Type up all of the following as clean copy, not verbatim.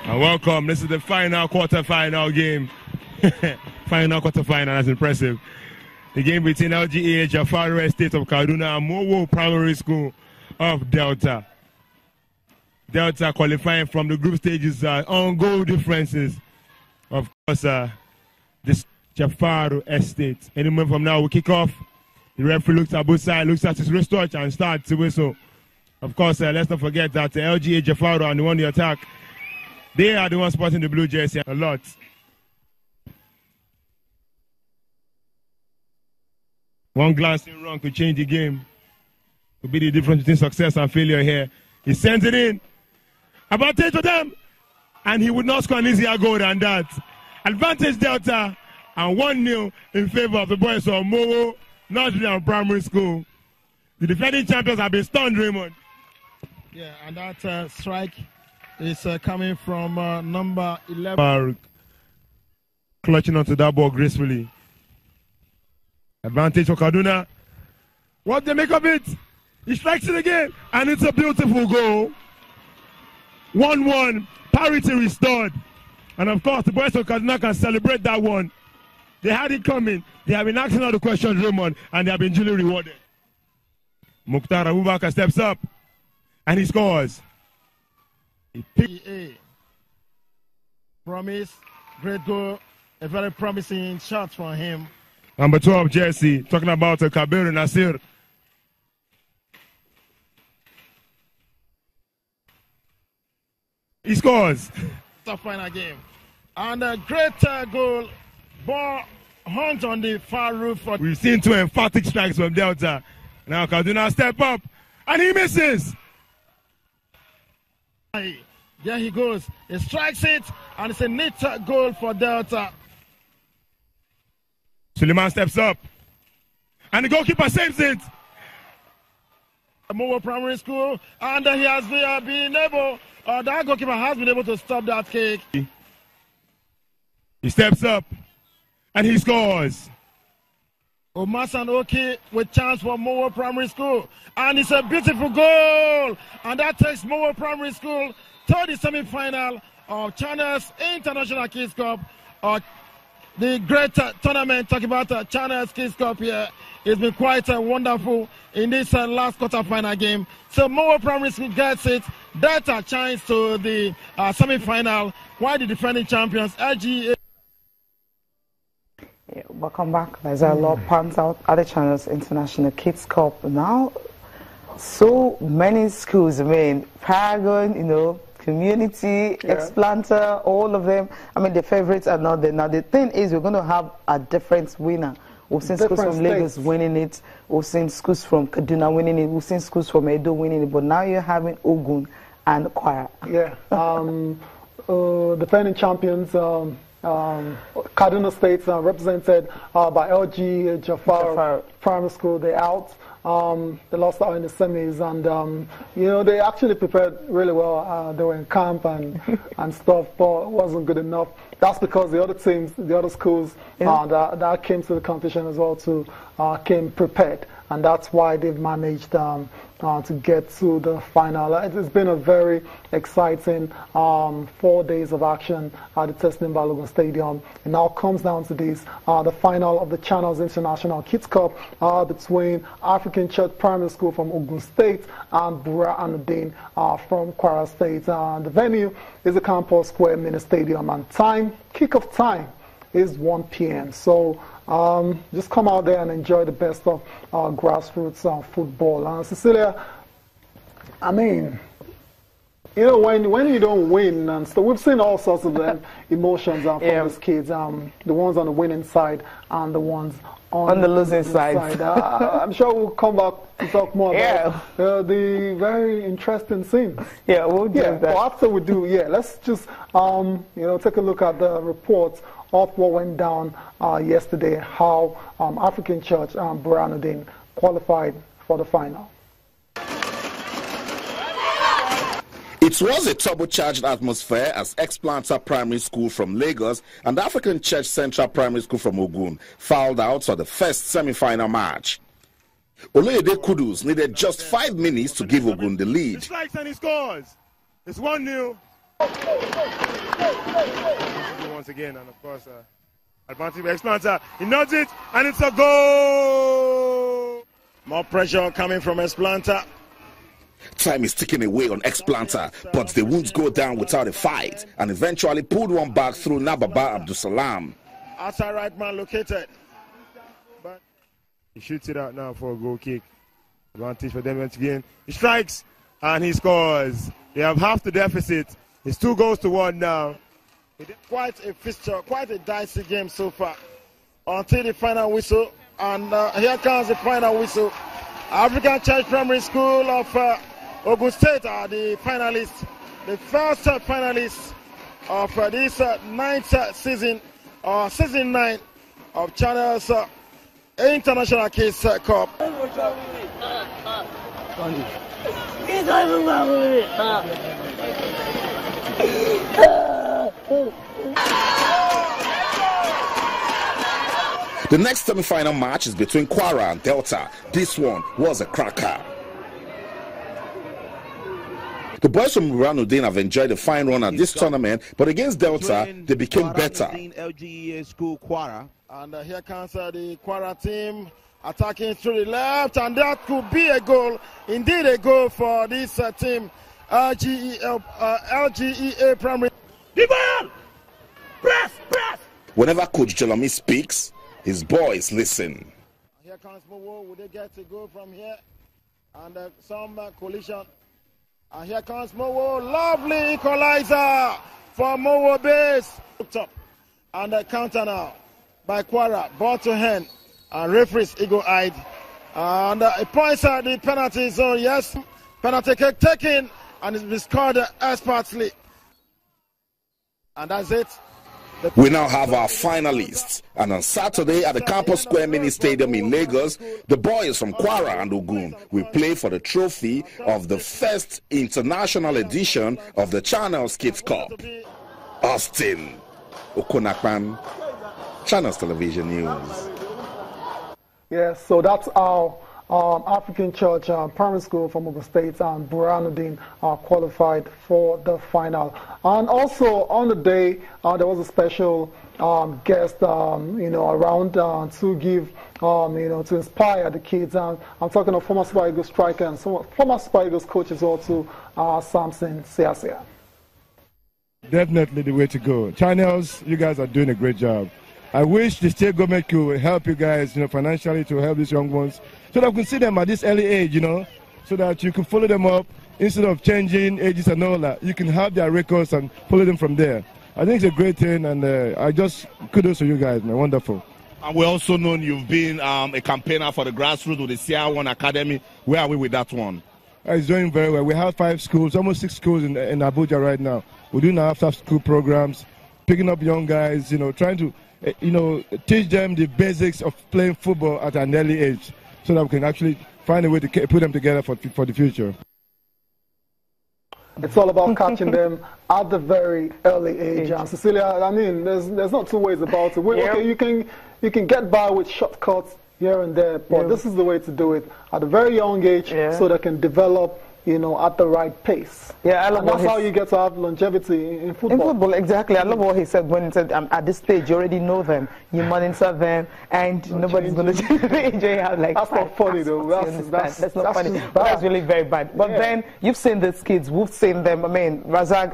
And welcome. This is the final quarter-final game. Final quarter-final. That's impressive. The game between LGA Jafaru Estate of Kaduna and Mowo Primary School of Delta. Delta qualifying from the group stages on goal differences. Of course, this Jafaru Estate. Any moment from now, we kick off. The referee looks at both sides, looks at his wristwatch and starts to whistle. Of course, let's not forget that LGA Jafaru and the one the attack. They are the ones sporting the blue jersey a lot. One glancing wrong could change the game. Could be the difference between success and failure here. He sends it in. Advantage to them. And he would not score an easier goal than that. Advantage Delta. And 1-0 in favor of the boys of Mowo Nursery Primary School. The defending champions have been stunned, Raymond. Yeah, and that strike is coming from number 11. Clutching onto that ball gracefully. Advantage for Kaduna. What they make of it? He strikes it again, and it's a beautiful goal. 1-1, parity restored. And of course, the boys of Kaduna can celebrate that one. They had it coming. They have been asking all the questions, Raymond, and they have been duly rewarded. Mukhtar Abubakar steps up, and he scores. Promise, great goal, a very promising shot for him. Number 12, Jersey, talking about Kabir Nasir. He scores. The final game. And a great goal. Ball hunt on the far roof. We've seen two emphatic strikes from Delta. Now Kaduna step up. And he misses. There he goes. He strikes it. And it's a neat goal for Delta. Suleiman steps up. And the goalkeeper saves it. Mowo Primary School. And he has been able, that goalkeeper has been able to stop that kick. He steps up. And he scores. Omasan Oki with chance for Mowo Primary School. And it's a beautiful goal. And that takes Mowo Primary School to the semi-final of China's International Kids Cup. The great tournament, talking about China's Kids Cup here. It's been quite wonderful in this last quarter-final game. So Mowo Primary School gets it. Delta chance to the semi-final, while the defending champions, LGA. Yeah, welcome back. There's a lot pans out at the China's International Kids Cup. Now, so many schools, I mean, Paragon, you know, Community, Explanter, all of them. I mean, the favorites are not there. Now, the thing is, we're going to have a different winner. We've seen schools from Lagos winning it. We've seen schools from Kaduna winning it. We've seen schools from Edo winning it. But now you're having Ogun and Kwara. Yeah. Defending champions, Kaduna State, represented by LG Jafar Primary School. They're out. They lost out in the semis, and you know, they actually prepared really well. They were in camp and stuff, but it wasn't good enough. That's because the other teams, the other schools that came to the competition as well too, came prepared, and that's why they've managed to get to the final. It's been a very exciting 4 days of action at the Teslim Balogun Stadium. It now comes down to this, the final of the Channels International Kids Cup between African Church Primary School from Ogun State and Burahanudeen from Kwara State. The venue is the Campus Square Mini Stadium, and kick-off time is 1 p.m. So just come out there and enjoy the best of grassroots football. Cecilia, I mean, you know, when you don't win, and so we've seen all sorts of emotions from these kids, the ones on the winning side and the ones on the losing side. I'm sure we'll come back to talk more about the very interesting scenes. Yeah, we'll do that. But after we do, let's just you know, take a look at the reports of what went down yesterday, how African Church Burahanudeen qualified for the final. It was a turbocharged atmosphere as Explanter Primary School from Lagos and African Church Central Primary School from Ogun fouled out for the first semi-final match. Oloyede Kudus needed just 5 minutes to give Ogun the lead. He strikes and he scores. It's 1-0. once again, and of course, advantage by Esplanter. He nods it, and it's a goal! More pressure coming from Esplanter. Time is ticking away on Esplanter, but they won't go down without a fight, and eventually pulled one back through Nababa Abdusalam. Outside right man located. But he shoots it out now for a goal kick. Advantage for them once again. He strikes, and he scores. They have half the deficit. It's 2-1 now. Quite a fixture, quite a dicey game so far. Until the final whistle, and here comes the final whistle. African Church Primary School of Ogun State are the finalists, the first finalists of this ninth season, season 9 of Channel's International Kids Cup. The next semi-final match is between Kwara and Delta. This one was a cracker. The boys from Burahanudeen have enjoyed a fine run at this tournament, but against Delta, they became better. LGEA School Kwara. And here comes the Kwara team attacking through the left, and that could be a goal. Indeed, a goal for this team, LGEA Primary. Press! Whenever Coach Jolomi speaks, his boys listen. Here comes Mowo. Would they get a goal from here? And some collision. And here comes Mowo. Lovely equalizer for Mowo base. Top. And the counter now by Kwara. Ball to hand. And referees eagle-eyed. And it points at the penalty zone. Yes. Penalty kick taken. And it's been scored expertly. And that's it. We now have our finalists, and on Saturday at the Campus Square Mini Stadium in Lagos, the boys from Kwara and Ogun will play for the trophy of the first international edition of the Channels Kids Cup. Austin Okonakpan, Channels Television News. Yes, so that's our African Church Primary School from Ogun State, and Burahanudeen qualified for the final. And also on the day, there was a special guest, around to give, to inspire the kids. And I'm talking of former Super Eagles striker and former Super Eagles coach as well, too, Samson Siasia. Definitely the way to go. Channels, you guys are doing a great job. I wish the state government could help you guys, financially to help these young ones, so that we can see them at this early age, so that you can follow them up instead of changing ages and all that. You can have their records and follow them from there. I think it's a great thing, and I just kudos to you guys, man. Wonderful. And we also know you've been a campaigner for the grassroots with the CR1 Academy. Where are we with that one? It's doing very well. We have 5 schools, almost 6 schools in Abuja right now. We're doing our after-school programs, picking up young guys, trying to teach them the basics of playing football at an early age, so that we can actually find a way to put them together for the future. It's all about catching them at the very early age. And Cecilia, I mean, there's not 2 ways about it. Okay, you can get by with shortcuts here and there, but this is the way to do it at a very young age, so they can develop at the right pace. Yeah, I love that's how you get to have longevity in football. In football, exactly. I love what he said when he said, at this stage, you already know them, you monitor them, and nobody's going to change the age. That's not funny, though. That's not funny. That's really very bad. But then, you've seen these kids, we've seen them. I mean, Razak,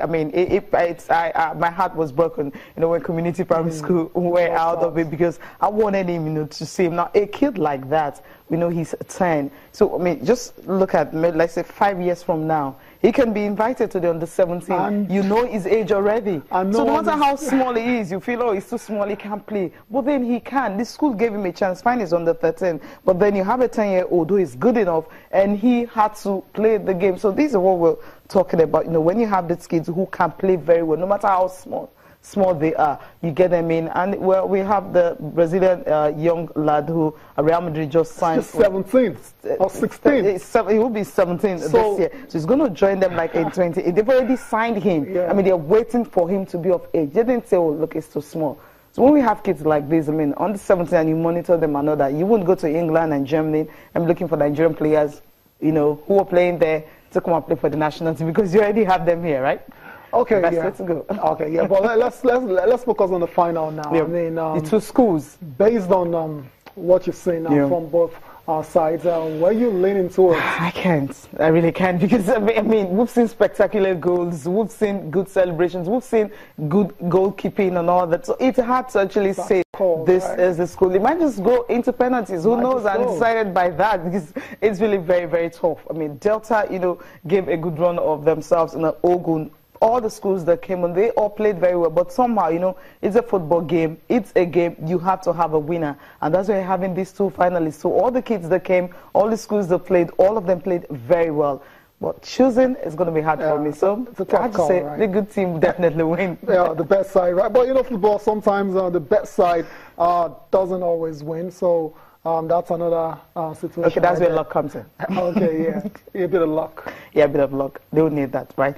my heart was broken, when community primary school were out of it, because I wanted him, to see him. Now, a kid like that, he's 10. So, just look at, let's say, 5 years from now, he can be invited to the under-17. His age already. So no matter how small he is, you feel, he's too small, he can't play. But then he can. This school gave him a chance. Fine, he's under-13. But then you have a 10-year-old who is good enough, and he had to play the game. So this is what we're talking about. When you have these kids who can play very well, no matter how small they are, you get them in. And we have the Brazilian young lad who Real Madrid just signed. He's 17 or 16. He will be 17 this year. So he's going to join them like in 20. They've already signed him. Yeah. They're waiting for him to be of age. They didn't say, look, it's too small. So when we have kids like this, under 17 and you monitor them and all that, you wouldn't go to England and Germany and looking for Nigerian players, who are playing there to come and play for the national team, because you already have them here, right? Okay, best yeah. way to go. Okay, yeah, but let's focus on the final now. Yeah. I mean, the two schools. based on what you've seen now from both sides, where you leaning towards? I can't. I really can't, because I mean, we've seen spectacular goals, we've seen good celebrations, we've seen good goalkeeping and all that. So it's hard to actually say this is the school. It might just go into penalties. Who knows? And decided by that, because it's really very, very tough. I mean, Delta, you know, gave a good run of themselves in the Ogun. All the schools that came on, they all played very well. But somehow, you know, it's a football game. It's a game. You have to have a winner. And that's why you're having these two finalists. So all the kids that came, all the schools that played, all of them played very well. But choosing is going to be hard for me. So I have to say, the good team definitely win. Yeah, the best side, right? But, you know, football, sometimes the best side doesn't always win. So that's another situation. Okay, that's where luck comes in. Okay, yeah. A bit of luck. Yeah, a bit of luck. They will need that, right?